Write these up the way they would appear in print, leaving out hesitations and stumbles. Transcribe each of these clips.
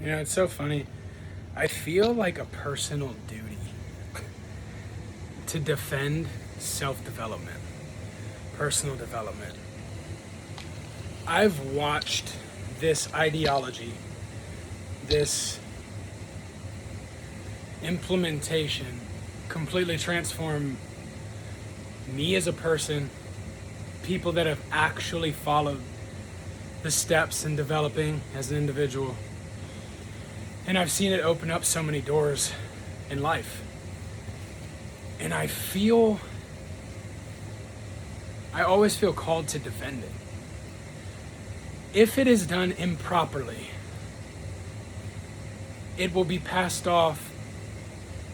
You know, it's so funny. I feel like a personal duty to defend self-development, personal development. I've watched this ideology, this implementation completely transform me as a person, people that have actually followed the steps in developing as an individual. And I've seen it open up so many doors in life. And I always feel called to defend it. If it is done improperly, it will be passed off,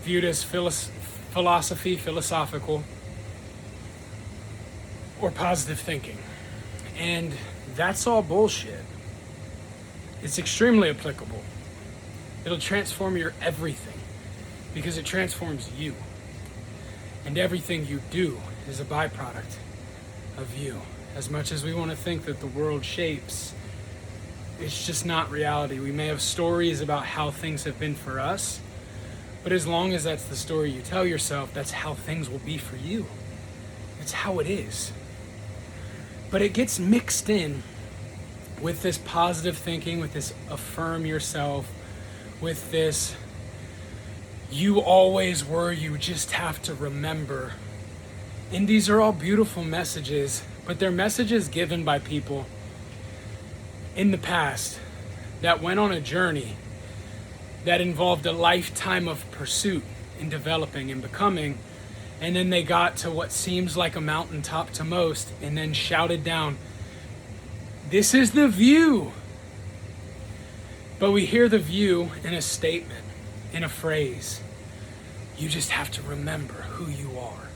viewed as philosophical, or positive thinking. And that's all bullshit. It's extremely applicable. It'll transform your everything because it transforms you. And everything you do is a byproduct of you. As much as we want to think that the world shapes, it's just not reality. We may have stories about how things have been for us, but as long as that's the story you tell yourself, that's how things will be for you. It's how it is. But it gets mixed in with this positive thinking, with this affirm yourself, with this you always were, you just have to remember. And these are all beautiful messages, but they're messages given by people in the past that went on a journey that involved a lifetime of pursuit in developing and becoming, and then they got to what seems like a mountaintop to most and then shouted down, "This is the view." But we hear the view in a statement, in a phrase. You just have to remember who you are.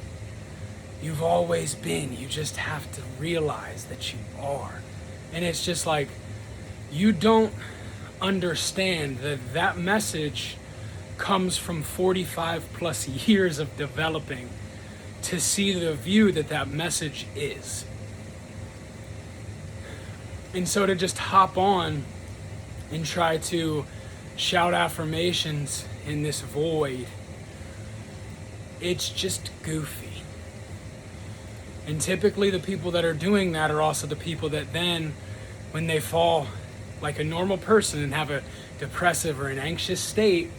You've always been. You just have to realize that you are. And it's just like, you don't understand that that message comes from 45 plus years of developing to see the view that that message is. And so to just hop on and try to shout affirmations in this void, it's just goofy. And typically the people that are doing that are also the people that then, when they fall like a normal person and have a depressive or an anxious state,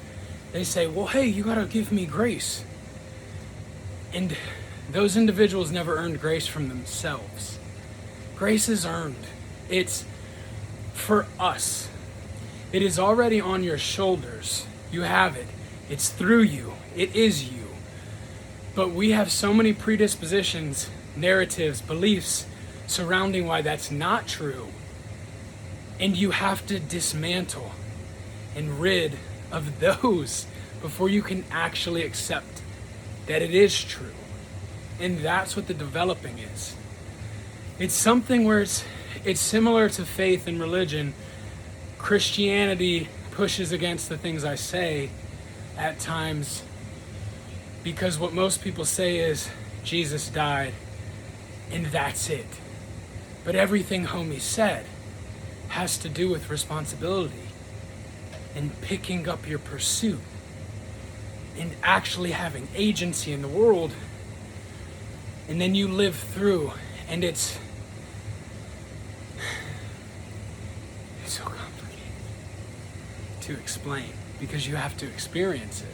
they say, well, hey, you gotta give me grace. And those individuals never earned grace from themselves. Grace is earned. It's for us. It is already on your shoulders. You have it. It's through you. It is you. But we have so many predispositions, narratives, beliefs surrounding why that's not true. And you have to dismantle and rid of those before you can actually accept that it is true. And that's what the developing is. It's something where it's similar to faith and religion. Christianity pushes against the things I say at times, because what most people say is Jesus died and that's it. But everything homie said has to do with responsibility and picking up your pursuit and actually having agency in the world. And then you live through, and it's so complicated to explain because you have to experience it.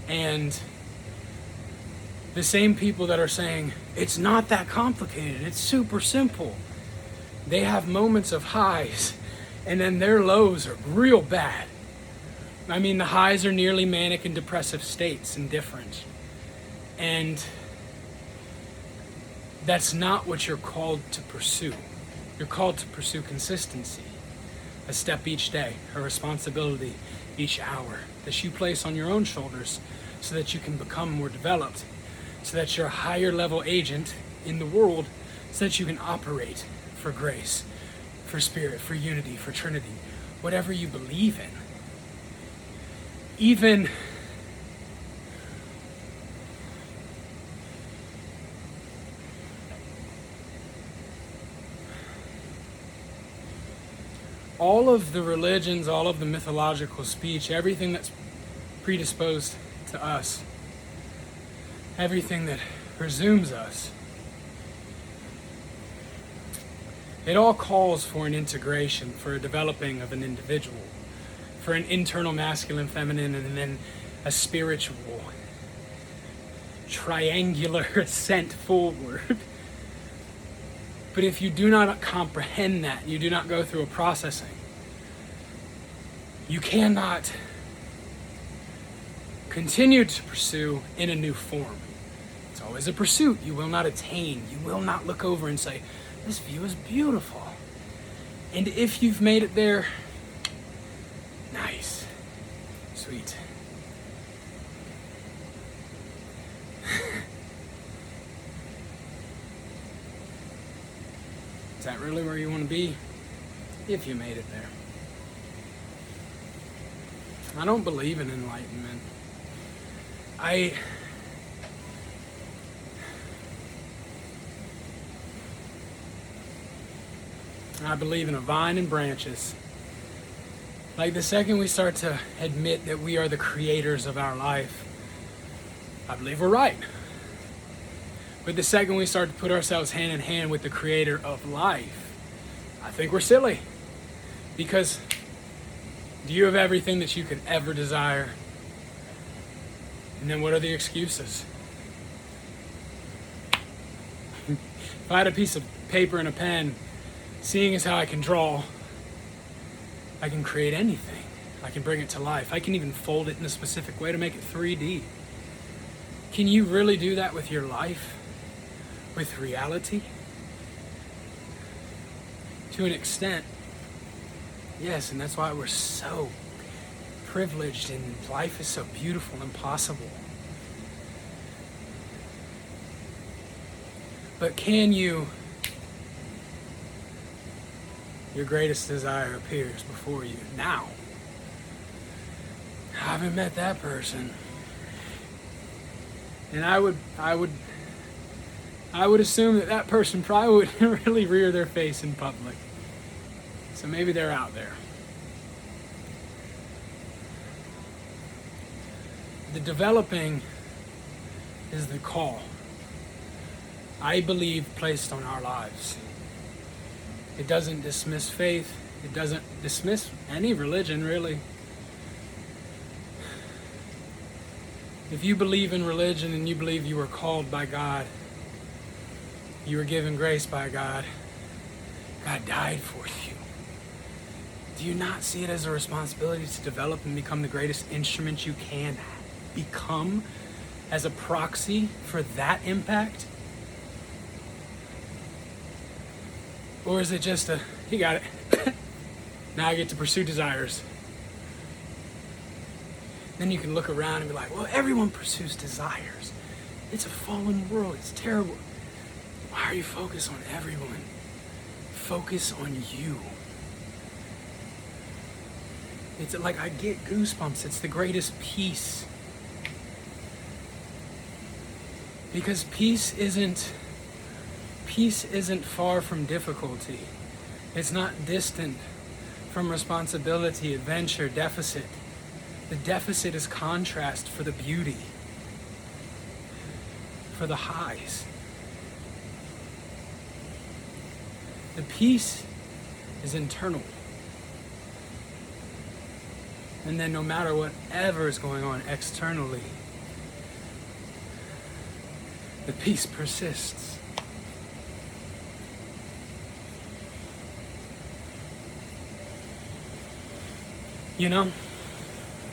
And the same people that are saying it's not that complicated, it's super simple, they have moments of highs and then their lows are real bad. I mean, the highs are nearly manic and depressive states and different. And that's not what you're called to pursue. You're called to pursue consistency, a step each day, a responsibility each hour that you place on your own shoulders so that you can become more developed, so that you're a higher level agent in the world, so that you can operate for grace, for spirit, for unity, for Trinity, whatever you believe in. Even all of the religions, all of the mythological speech, everything that's predisposed to us, everything that presumes us, it all calls for an integration, for a developing of an individual, for an internal masculine, feminine, and then a spiritual triangular ascent forward. But if you do not comprehend that, you do not go through a processing, you cannot continue to pursue in a new form. It's always a pursuit. You will not attain. You will not look over and say, this view is beautiful. And if you've made it there, nice, sweet. Is that really where you want to be? If you made it there. I don't believe in enlightenment. I believe in a vine and branches. Like the second we start to admit that we are the creators of our life, I believe we're right. But the second we start to put ourselves hand in hand with the creator of life, I think we're silly. Because do you have everything that you could ever desire? And then what are the excuses? If I had a piece of paper and a pen, seeing as how I can draw, I can create anything. I can bring it to life. I can even fold it in a specific way to make it 3D. Can you really do that with your life? With reality? To an extent, yes, and that's why we're so privileged and life is so beautiful and possible. But can you, your greatest desire appears before you now. I haven't met that person. And I would assume that that person probably wouldn't really rear their face in public. So maybe they're out there. The developing is the call, I believe, placed on our lives. It doesn't dismiss faith. It doesn't dismiss any religion, really. If you believe in religion and you believe you were called by God, you were given grace by God, God died for you. Do you not see it as a responsibility to develop and become the greatest instrument you can become as a proxy for that impact? Or is it just a, you got it, now I get to pursue desires? Then you can look around and be like, well, everyone pursues desires. It's a fallen world, it's terrible. Why are you focused on everyone? Focus on you. It's like I get goosebumps. It's the greatest peace. Because peace isn't far from difficulty. It's not distant from responsibility, adventure, deficit. The deficit is contrast for the beauty, for the highs. The peace is internal. And then no matter whatever is going on externally, the peace persists. You know,